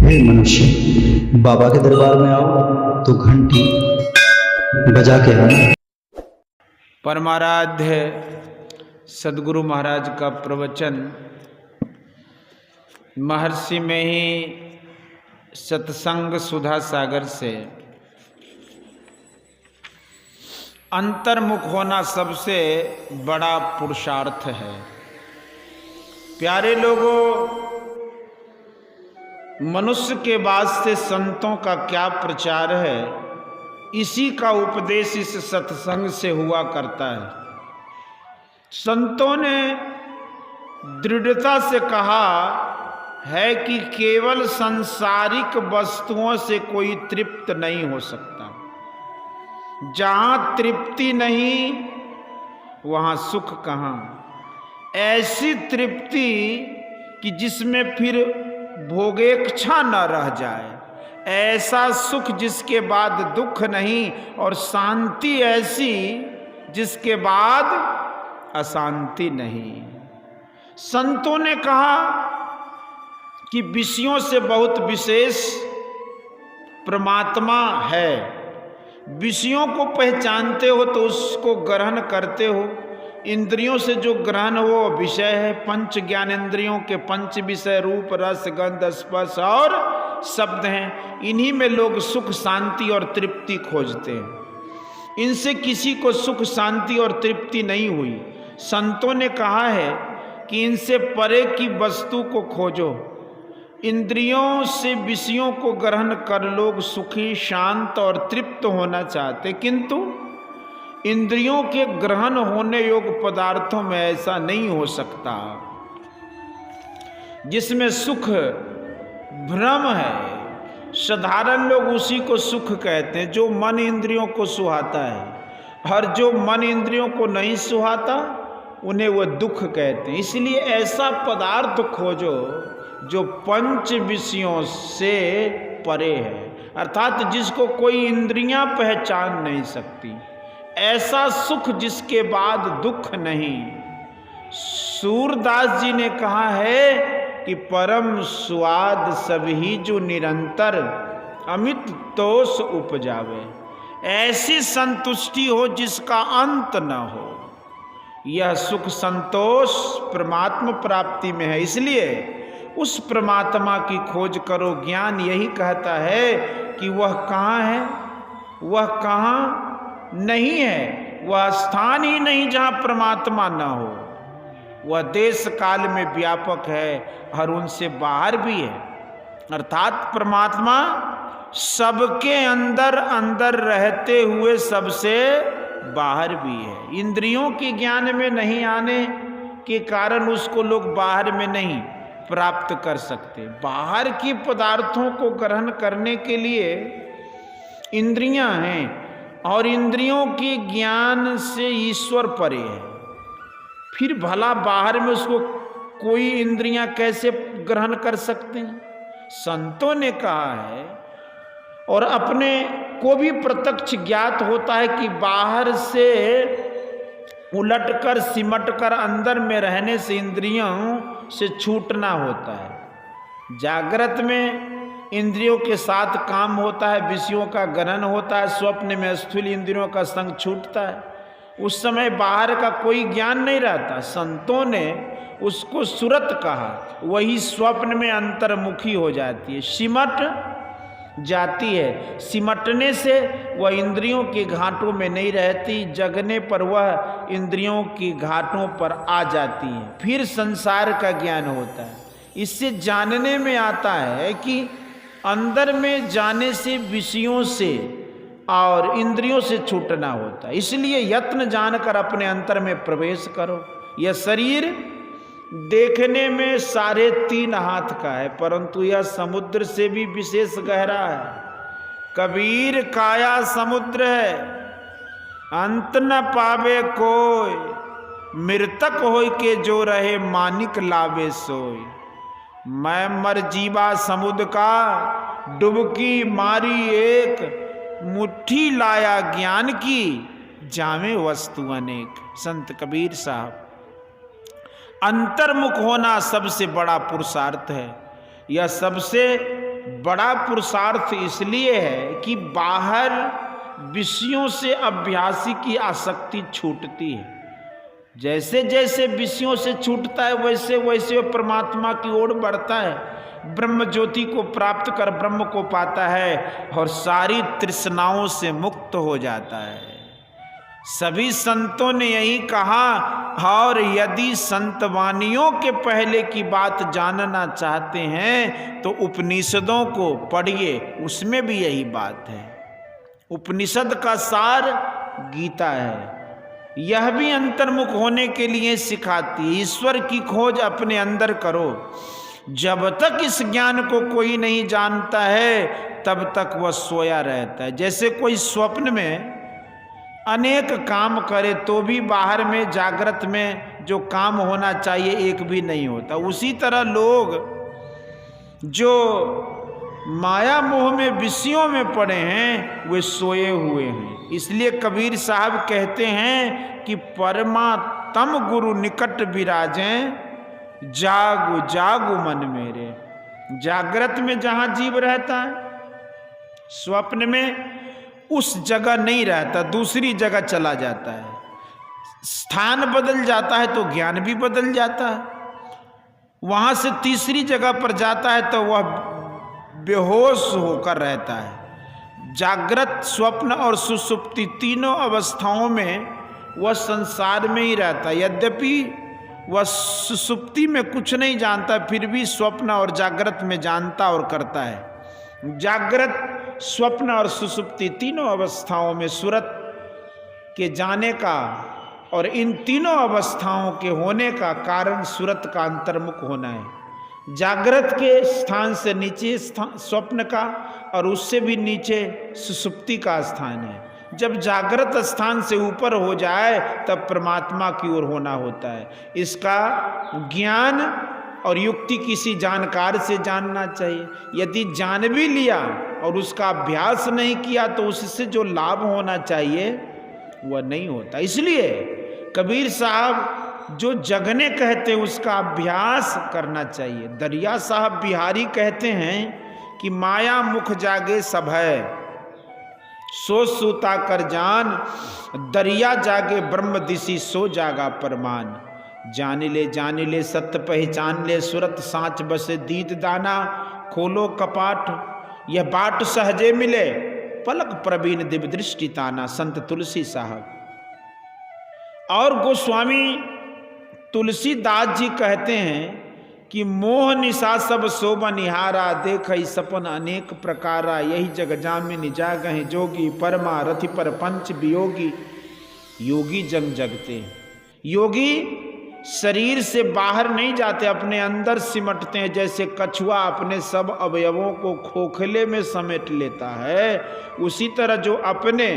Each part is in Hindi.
हे मनुष्य, बाबा के दरबार में आओ तो घंटी बजा के आना। परमाराध्य सदगुरु महाराज का प्रवचन महर्षि में ही सत्संग सुधा सागर से अंतर्मुख होना सबसे बड़ा पुरुषार्थ है। प्यारे लोगों, मनुष्य के वास्ते संतों का क्या प्रचार है, इसी का उपदेश इस सत्संग से हुआ करता है। संतों ने दृढ़ता से कहा है कि केवल सांसारिक वस्तुओं से कोई तृप्त नहीं हो सकता। जहां तृप्ति नहीं वहां सुख कहां। ऐसी तृप्ति कि जिसमें फिर भोगेच्छा न रह जाए, ऐसा सुख जिसके बाद दुख नहीं, और शांति ऐसी जिसके बाद अशांति नहीं। संतों ने कहा कि विषयों से बहुत विशेष परमात्मा है। विषयों को पहचानते हो तो उसको ग्रहण करते हो। इंद्रियों से जो ग्रहण वो विषय है। पंच ज्ञानेंद्रियों के पंच विषय रूप रस गंध स्पर्श और शब्द हैं। इन्हीं में लोग सुख शांति और तृप्ति खोजते हैं। इनसे किसी को सुख शांति और तृप्ति नहीं हुई। संतों ने कहा है कि इनसे परे की वस्तु को खोजो। इंद्रियों से विषयों को ग्रहण कर लोग सुखी शांत और तृप्त होना चाहते, किंतु इंद्रियों के ग्रहण होने योग्य पदार्थों में ऐसा नहीं हो सकता। जिसमें सुख भ्रम है, साधारण लोग उसी को सुख कहते हैं जो मन इंद्रियों को सुहाता है, और जो मन इंद्रियों को नहीं सुहाता उन्हें वो दुख कहते हैं। इसलिए ऐसा पदार्थ खोजो जो पंच विषयों से परे है, अर्थात जिसको कोई इंद्रियां पहचान नहीं सकती। ऐसा सुख जिसके बाद दुख नहीं। सूरदास जी ने कहा है कि परम स्वाद सभी जो निरंतर अमित तोष उपजावे। ऐसी संतुष्टि हो जिसका अंत न हो। यह सुख संतोष परमात्मा प्राप्ति में है। इसलिए उस परमात्मा की खोज करो। ज्ञान यही कहता है कि वह कहाँ है, वह कहाँ नहीं है। वह स्थान ही नहीं जहाँ परमात्मा न हो। वह देश काल में व्यापक है और उनसे बाहर भी है। अर्थात परमात्मा सबके अंदर अंदर रहते हुए सबसे बाहर भी है। इंद्रियों के ज्ञान में नहीं आने के कारण उसको लोग बाहर में नहीं प्राप्त कर सकते। बाहर के पदार्थों को ग्रहण करने के लिए इंद्रियां हैं, और इंद्रियों के ज्ञान से ईश्वर परे है। फिर भला बाहर में उसको कोई इंद्रियां कैसे ग्रहण कर सकते हैं। संतों ने कहा है, और अपने को भी प्रत्यक्ष ज्ञात होता है कि बाहर से उलटकर सिमटकर अंदर में रहने से इंद्रियों से छूटना होता है। जागृत में इंद्रियों के साथ काम होता है, विषयों का ग्रहण होता है। स्वप्न में स्थूल इंद्रियों का संग छूटता है। उस समय बाहर का कोई ज्ञान नहीं रहता। संतों ने उसको सुरत कहा। वही स्वप्न में अंतर्मुखी हो जाती है, सिमट जाती है। सिमटने से वह इंद्रियों के घाटों में नहीं रहती। जगने पर वह इंद्रियों के घाटों पर आ जाती है। फिर संसार का ज्ञान होता है। इससे जानने में आता है कि अंदर में जाने से विषयों से और इंद्रियों से छूटना होता है। इसलिए यत्न जानकर अपने अंतर में प्रवेश करो। यह शरीर देखने में 3.5 हाथ का है, परंतु यह समुद्र से भी विशेष गहरा है। कबीर काया समुद्र है, अंत न पावे कोई। मृतक होय के जो रहे, मानिक लावे सोई। मैं मर जीवा समुद्र का, डुबकी मारी एक। मुट्ठी लाया ज्ञान की, जामे वस्तु अनेक। संत कबीर साहब। अंतर्मुख होना सबसे बड़ा पुरुषार्थ है। यह सबसे बड़ा पुरुषार्थ इसलिए है कि बाहर विषयों से अभ्यासी की आसक्ति छूटती है। जैसे जैसे विषयों से छूटता है वैसे वैसे वो परमात्मा की ओर बढ़ता है, ब्रह्म ज्योति को प्राप्त कर ब्रह्म को पाता है और सारी तृष्णाओं से मुक्त हो जाता है। सभी संतों ने यही कहा, और यदि संतवानियों के पहले की बात जानना चाहते हैं तो उपनिषदों को पढ़िए, उसमें भी यही बात है। उपनिषद का सार गीता है। यह भी अंतर्मुख होने के लिए सिखाती है। ईश्वर की खोज अपने अंदर करो। जब तक इस ज्ञान को कोई नहीं जानता है तब तक वह सोया रहता है। जैसे कोई स्वप्न में अनेक काम करे तो भी बाहर में जागृत में जो काम होना चाहिए एक भी नहीं होता। उसी तरह लोग जो माया मोह में विषयों में पड़े हैं वे सोए हुए हैं। इसलिए कबीर साहब कहते हैं कि परमात्म गुरु निकट विराजें, जागु जागु मन मेरे। जागृत में जहां जीव रहता है, स्वप्न में उस जगह नहीं रहता, दूसरी जगह चला जाता है। स्थान बदल जाता है तो ज्ञान भी बदल जाता है। वहां से तीसरी जगह पर जाता है तो वह बेहोश होकर रहता है। जागृत, स्वप्न और सुषुप्ति तीनों अवस्थाओं में वह संसार में ही रहता है। यद्यपि वह सुषुप्ति में कुछ नहीं जानता, फिर भी स्वप्न और जागृत में जानता और करता है। जागृत, स्वप्न और सुषुप्ति तीनों अवस्थाओं में सुरत के जाने का और इन तीनों अवस्थाओं के होने का कारण सुरत का अंतर्मुख होना है। जागृत के स्थान से नीचे स्वप्न का और उससे भी नीचे सुषुप्ति का स्थान है। जब जागृत स्थान से ऊपर हो जाए तब परमात्मा की ओर होना होता है। इसका ज्ञान और युक्ति किसी जानकार से जानना चाहिए। यदि जान भी लिया और उसका अभ्यास नहीं किया तो उससे जो लाभ होना चाहिए वह नहीं होता। इसलिए कबीर साहब जो जगने कहते हैं उसका अभ्यास करना चाहिए। दरिया साहब बिहारी कहते हैं कि माया मुख जागे सब है, सो सूता कर जान, दरिया जागे ब्रह्म दिशी सो जागा परमान। जान ले सत्य पहचान ले, सुरत साँच बसे दीद दाना, खोलो कपाट यह बाट सहजे मिले, पलक प्रवीण दिव्य दृष्टि ताना। संत तुलसी साहब और गोस्वामी तुलसीदास जी कहते हैं कि मोह निशा सब शोभा निहारा, देख सपन अनेक प्रकारा, यही जग जामिन जागहि जोगी, परमा रथि पर पंच वियोगी। योगी जग जगते, योगी शरीर से बाहर नहीं जाते, अपने अंदर सिमटते हैं। जैसे कछुआ अपने सब अवयवों को खोखले में समेट लेता है, उसी तरह जो अपने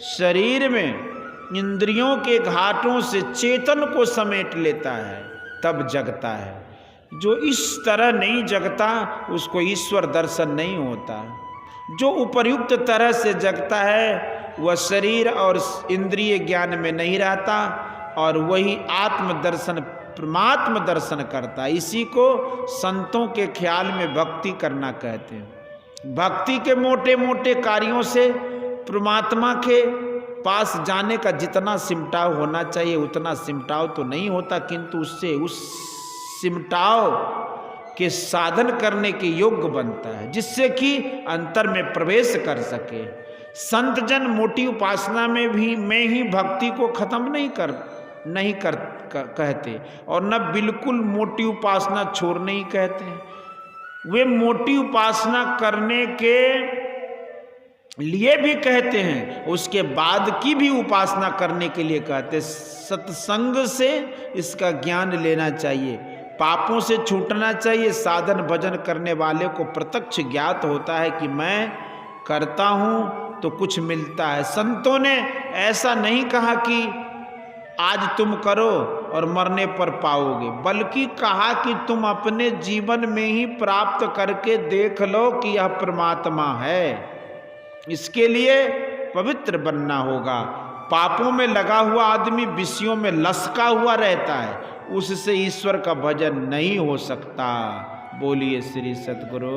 शरीर में इंद्रियों के घाटों से चेतन को समेट लेता है तब जगता है। जो इस तरह नहीं जगता उसको ईश्वर दर्शन नहीं होता। जो उपर्युक्त तरह से जगता है वह शरीर और इंद्रिय ज्ञान में नहीं रहता और वही आत्म दर्शन, परमात्म दर्शन करता है। इसी को संतों के ख्याल में भक्ति करना कहते हैं। भक्ति के मोटे मोटे कार्यों से परमात्मा के पास जाने का जितना सिमटाव होना चाहिए उतना सिमटाव तो नहीं होता, किंतु उससे उस सिमटाव के साधन करने के योग्य बनता है, जिससे कि अंतर में प्रवेश कर सके। संत जन मोटी उपासना में ही भक्ति को खत्म नहीं कर कहते और न बिल्कुल मोटी उपासना छोड़ने ही कहते। वे मोटी उपासना करने के लिए भी कहते हैं, उसके बाद की भी उपासना करने के लिए कहते हैं। सत्संग से इसका ज्ञान लेना चाहिए, पापों से छूटना चाहिए। साधन भजन करने वाले को प्रत्यक्ष ज्ञात होता है कि मैं करता हूँ तो कुछ मिलता है। संतों ने ऐसा नहीं कहा कि आज तुम करो और मरने पर पाओगे, बल्कि कहा कि तुम अपने जीवन में ही प्राप्त करके देख लो कि यह परमात्मा है। इसके लिए पवित्र बनना होगा। पापों में लगा हुआ आदमी विषयों में लसका हुआ रहता है, उससे ईश्वर का भजन नहीं हो सकता। बोलिए श्री सतगुरु